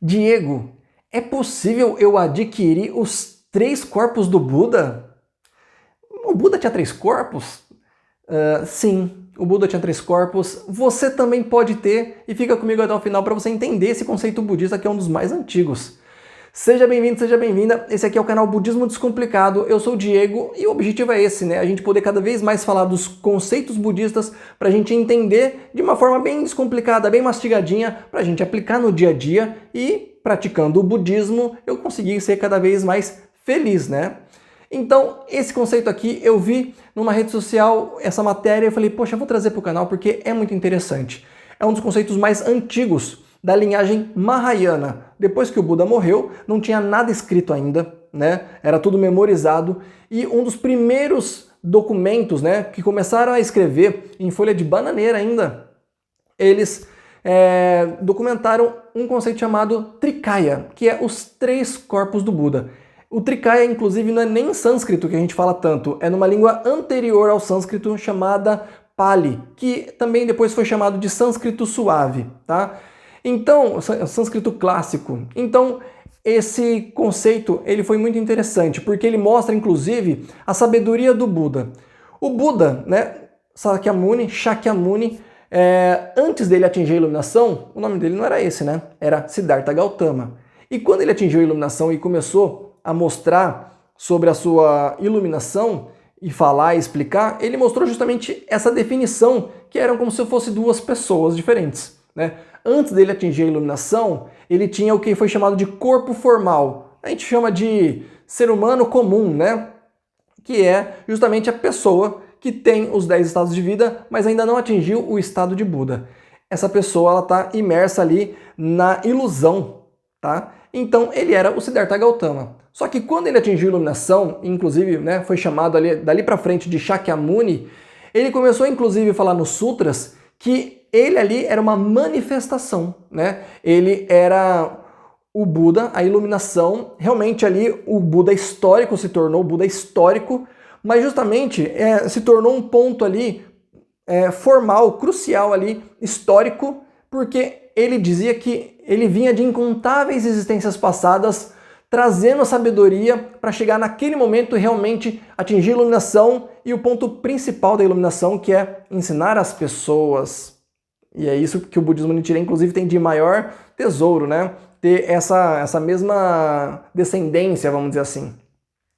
Diego, é possível eu adquirir os 3 corpos do Buda? O Buda tinha 3 corpos? Sim, o Buda tinha 3 corpos. Você também pode ter, e fica comigo até o final para você entender esse conceito budista que é um dos mais antigos. Seja bem-vindo, seja bem-vinda. Esse aqui é o canal Budismo Descomplicado. Eu sou o Diego e o objetivo é esse, né? A gente poder cada vez mais falar dos conceitos budistas para a gente entender de uma forma bem descomplicada, bem mastigadinha, para a gente aplicar no dia a dia e, praticando o budismo, eu conseguir ser cada vez mais feliz, né? Então, esse conceito aqui eu vi numa rede social, essa matéria, eu falei, poxa, eu vou trazer para o canal porque é muito interessante. É um dos conceitos mais antigos da linhagem Mahayana. Depois que o Buda morreu, não tinha nada escrito ainda, né? Era tudo memorizado. E um dos primeiros documentos, né, que começaram a escrever em folha de bananeira ainda, eles documentaram um conceito chamado Trikaya, que é os 3 corpos do Buda. O Trikaya, inclusive, não é nem em sânscrito que a gente fala tanto, é numa língua anterior ao sânscrito chamada Pali, que também depois foi chamado de sânscrito suave, tá? Então, sânscrito clássico. Então, esse conceito ele foi muito interessante, porque ele mostra, inclusive, a sabedoria do Buda. O Buda, né, Shakyamuni, antes dele atingir a iluminação, o nome dele não era esse, né? Era Siddhartha Gautama. E quando ele atingiu a iluminação e começou a mostrar sobre a sua iluminação e falar e explicar, ele mostrou justamente essa definição, que eram como se fossem 2 pessoas diferentes, né? Antes dele atingir a iluminação, ele tinha o que foi chamado de corpo formal. A gente chama de ser humano comum, né? Que é justamente a pessoa que tem os 10 estados de vida, mas ainda não atingiu o estado de Buda. Essa pessoa ela está imersa ali na ilusão, tá? Então ele era o Siddhartha Gautama. Só que quando ele atingiu a iluminação, inclusive, né, foi chamado ali, dali para frente de Shakyamuni, ele começou inclusive a falar nos sutras que ele ali era uma manifestação, né? Ele era o Buda, a iluminação, realmente ali o Buda histórico se tornou o Buda histórico, mas justamente se tornou um ponto ali formal, crucial ali, histórico, porque ele dizia que ele vinha de incontáveis existências passadas, trazendo a sabedoria para chegar naquele momento e realmente atingir a iluminação e o ponto principal da iluminação, que é ensinar as pessoas. E é isso que o budismo Nichiren, inclusive, tem de maior tesouro, né? Ter essa mesma descendência, vamos dizer assim.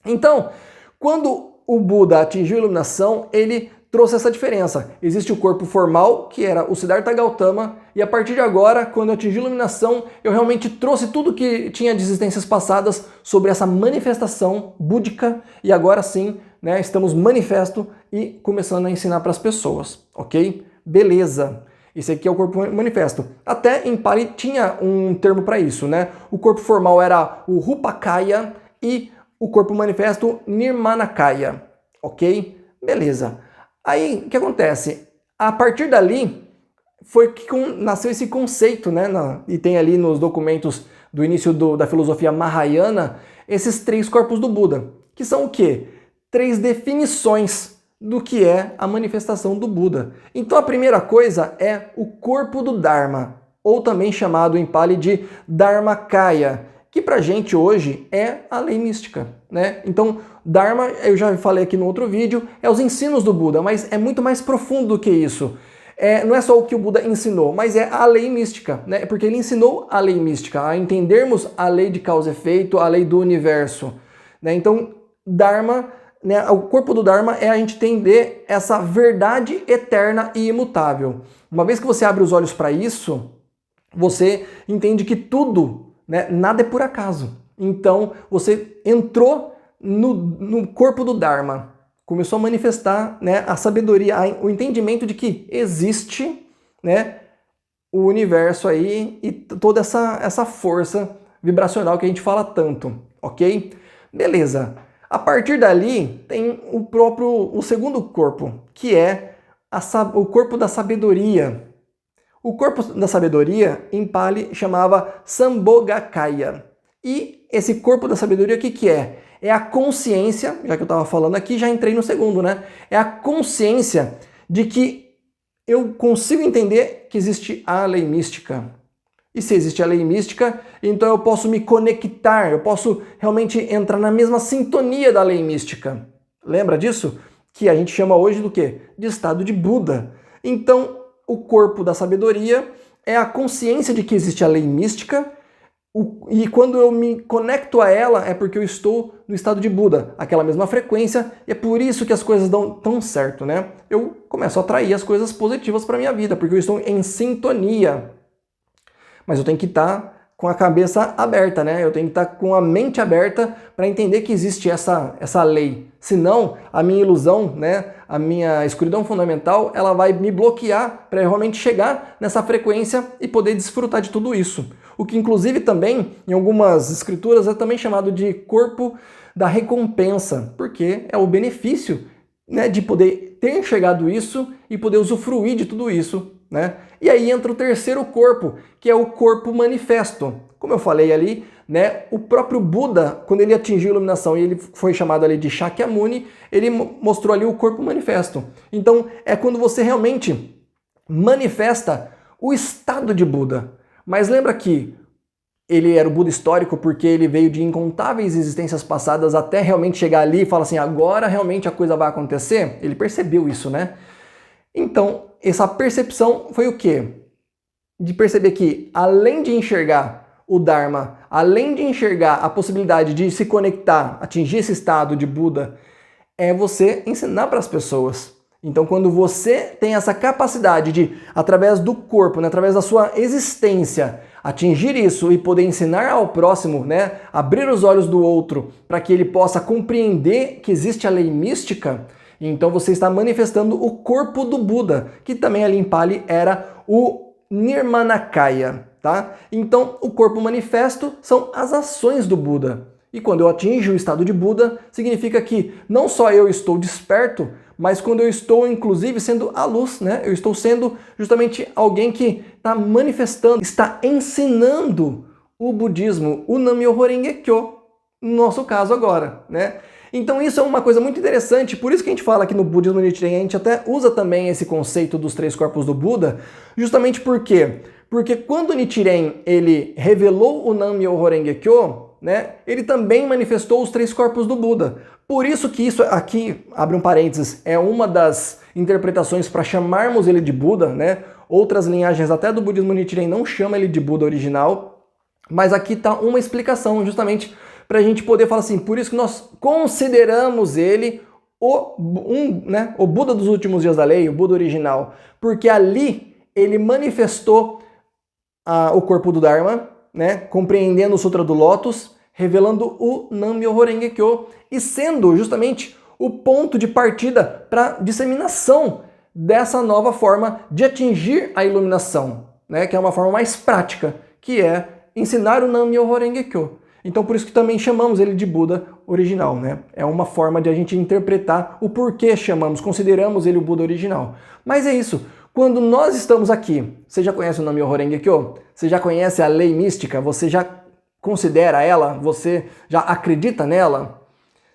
Então, quando o Buda atingiu a iluminação, ele trouxe essa diferença. Existe o corpo formal, que era o Siddhartha Gautama, e a partir de agora, quando eu atingi a iluminação, eu realmente trouxe tudo que tinha de existências passadas sobre essa manifestação búdica, e agora sim, né, estamos manifesto e começando a ensinar para as pessoas, ok? Beleza. Esse aqui é o corpo manifesto. Até em Pali tinha um termo para isso, né? O corpo formal era o Rupakaya e o corpo manifesto Nirmanakaya, ok? Beleza. Aí, o que acontece? A partir dali, foi que nasceu esse conceito, né? E tem ali nos documentos do início da filosofia Mahayana, esses 3 corpos do Buda, que são o quê? 3 definições do que é a manifestação do Buda. Então a primeira coisa é o corpo do Dharma, ou também chamado em Pali de Dharmakaya, que pra gente hoje é a lei mística, né? Então, Dharma, eu já falei aqui no outro vídeo, é os ensinos do Buda, mas é muito mais profundo do que isso. Não é só o que o Buda ensinou, mas é a lei mística, né? Porque ele ensinou a lei mística, a entendermos a lei de causa e efeito, a lei do universo, né? Então, Dharma, né, o corpo do Dharma é a gente entender essa verdade eterna e imutável. Uma vez que você abre os olhos para isso, você entende que tudo, né, nada é por acaso. Então, você entrou no corpo do Dharma, começou a manifestar, né, a sabedoria, o entendimento de que existe, né, o universo aí e toda essa força vibracional que a gente fala tanto, ok? Beleza. A partir dali tem o segundo corpo, que é o corpo da sabedoria. O corpo da sabedoria, em Pali, chamava Sambhogakaya. E esse corpo da sabedoria, o que é? É a consciência, já que eu estava falando aqui, já entrei no segundo, né? É a consciência de que eu consigo entender que existe a lei mística. E se existe a lei mística, então eu posso me conectar, eu posso realmente entrar na mesma sintonia da lei mística. Lembra disso? Que a gente chama hoje do quê? De estado de Buda. Então, o corpo da sabedoria é a consciência de que existe a lei mística, e quando eu me conecto a ela é porque eu estou no estado de Buda, aquela mesma frequência, e é por isso que as coisas dão tão certo, né? Eu começo a atrair as coisas positivas para minha vida, porque eu estou em sintonia. Mas eu tenho que estar com a cabeça aberta, né? Eu tenho que estar com a mente aberta para entender que existe essa lei. Senão, a minha ilusão, né? A minha escuridão fundamental, ela vai me bloquear para eu realmente chegar nessa frequência e poder desfrutar de tudo isso. O que inclusive também, em algumas escrituras, é também chamado de corpo da recompensa, porque é o benefício, né, de poder ter enxergado isso e poder usufruir de tudo isso, né? E aí entra o terceiro corpo, que é o corpo manifesto. Como eu falei ali, né, o próprio Buda, quando ele atingiu a iluminação e ele foi chamado ali de Shakyamuni, ele mostrou ali o corpo manifesto. Então, é quando você realmente manifesta o estado de Buda. Mas lembra que ele era o Buda histórico porque ele veio de incontáveis existências passadas até realmente chegar ali e falar assim, agora realmente a coisa vai acontecer? Ele percebeu isso, né? Então, essa percepção foi o quê? De perceber que, além de enxergar o Dharma, além de enxergar a possibilidade de se conectar, atingir esse estado de Buda, é você ensinar para as pessoas. Então, quando você tem essa capacidade de, através do corpo, né, através da sua existência, atingir isso e poder ensinar ao próximo, né, abrir os olhos do outro para que ele possa compreender que existe a lei mística, então você está manifestando o corpo do Buda, que também ali em Pali era o Nirmanakaya, tá? Então, o corpo manifesto são as ações do Buda. E quando eu atinjo o estado de Buda, significa que não só eu estou desperto, mas quando eu estou, inclusive, sendo a luz, né? Eu estou sendo justamente alguém que está manifestando, está ensinando o budismo, o Nam-myoho Renge-kyo, no nosso caso agora, né? Então isso é uma coisa muito interessante, por isso que a gente fala aqui no budismo Nichiren, a gente até usa também esse conceito dos três corpos do Buda, justamente por quê? Porque quando Nichiren ele revelou o Nam-myoho Renge-kyo, né, ele também manifestou os três corpos do Buda. Por isso que isso aqui, abre um parênteses, é uma das interpretações para chamarmos ele de Buda, né? Outras linhagens até do budismo Nichiren não chamam ele de Buda original, mas aqui está uma explicação justamente para a gente poder falar assim, por isso que nós consideramos ele o Buda dos últimos dias da lei, o Buda original, porque ali ele manifestou o corpo do Dharma, né, compreendendo o Sutra do Lótus, revelando o Nam-myoho Renge-kyo e sendo justamente o ponto de partida para disseminação dessa nova forma de atingir a iluminação, né, que é uma forma mais prática, que é ensinar o Nam-myoho Renge-kyo. Então por isso que também chamamos ele de Buda original, né? É uma forma de a gente interpretar o porquê consideramos ele o Buda original. Mas é isso. Quando nós estamos aqui, você já conhece o Nam-myoho Renge-kyo? Você já conhece a lei mística? Você já considera ela? Você já acredita nela?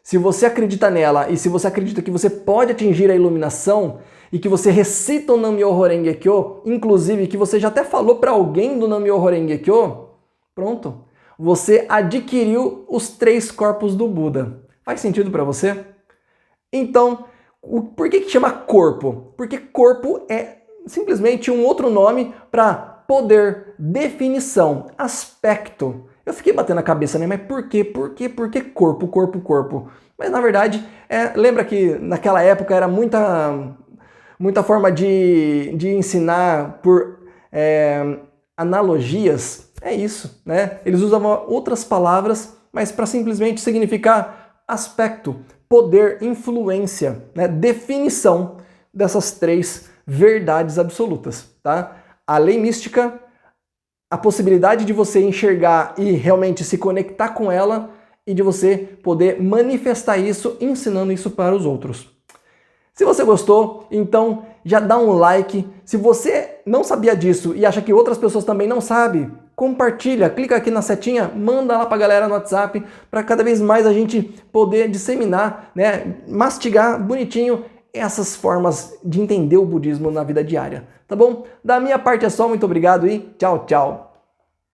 Se você acredita nela e se você acredita que você pode atingir a iluminação e que você recita o Nam-myoho Renge-kyo, inclusive que você já até falou para alguém do Nam-myoho Renge-kyo, pronto. Você adquiriu os três corpos do Buda. Faz sentido para você? Então, por que chama corpo? Porque corpo é simplesmente um outro nome para poder, definição, aspecto. Eu fiquei batendo a cabeça, né? Mas por quê? Por que corpo, corpo, corpo? Mas na verdade, lembra que naquela época era muita forma de ensinar por analogias. É isso, né? Eles usavam outras palavras, mas para simplesmente significar aspecto, poder, influência, né? Definição dessas três verdades absolutas, tá? A lei mística, a possibilidade de você enxergar e realmente se conectar com ela e de você poder manifestar isso, ensinando isso para os outros. Se você gostou, então já dá um like. Se você não sabia disso e acha que outras pessoas também não sabem, compartilha, clica aqui na setinha, manda lá pra galera no WhatsApp, para cada vez mais a gente poder disseminar, né, mastigar bonitinho essas formas de entender o budismo na vida diária, tá bom? Da minha parte é só, muito obrigado e tchau, tchau!